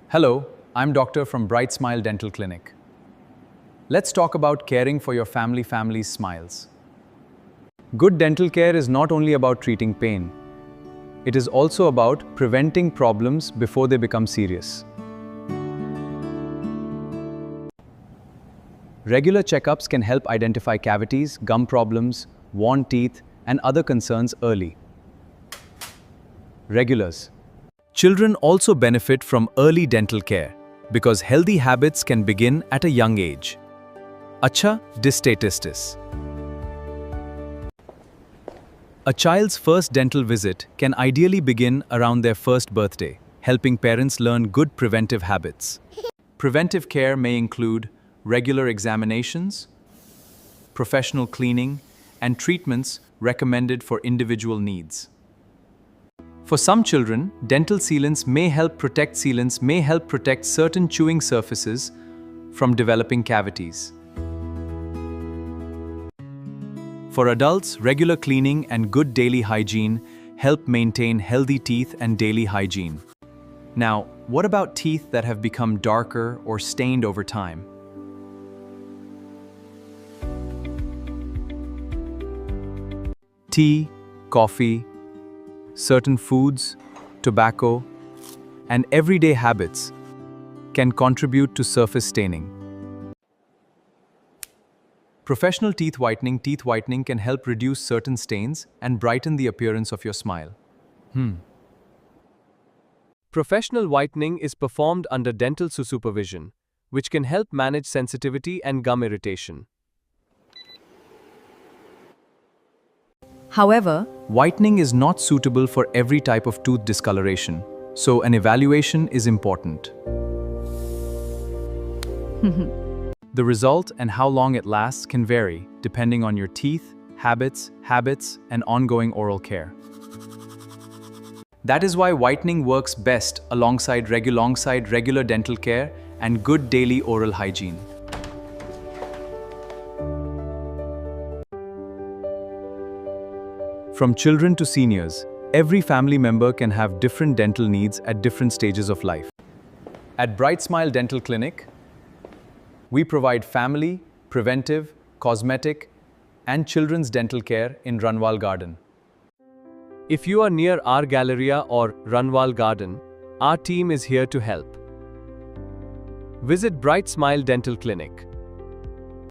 Hello, I'm Doctor from Bright Smile Dental Clinic. Let's talk about caring for your family's smiles. Good dental care is not only about treating pain. It is also about preventing problems before they become serious. Regular checkups can help identify cavities, gum problems, worn teeth, and other concerns early. Regulars. Children also benefit from early dental care because healthy habits can begin at a young age. Acha dystatistis. A child's first dental visit can ideally begin around their first birthday, helping parents learn good preventive habits. Preventive care may include regular examinations, professional cleaning, and treatments recommended for individual needs. For some children, dental sealants may help protect certain chewing surfaces from developing cavities. For adults, regular cleaning and good daily hygiene help maintain healthy teeth and daily hygiene. Now, what about teeth that have become darker or stained over time? Tea, coffee, certain foods, tobacco, and everyday habits can contribute to surface staining. Professional teeth whitening can help reduce certain stains and brighten the appearance of your smile. Professional whitening is performed under dental supervision, which can help manage sensitivity and gum irritation. However, Whitening is not suitable for every type of tooth discoloration, so an evaluation is important. The result and how long it lasts can vary depending on your teeth, habits, and ongoing oral care. That is why whitening works best alongside regular dental care and good daily oral hygiene. From children to seniors, every family member can have different dental needs at different stages of life. At Bright Smile Dental Clinic, we provide family, preventive, cosmetic, and children's dental care in Runwal Garden. If you are near R-Galleria or Runwal Garden, our team is here to help. Visit Bright Smile Dental Clinic.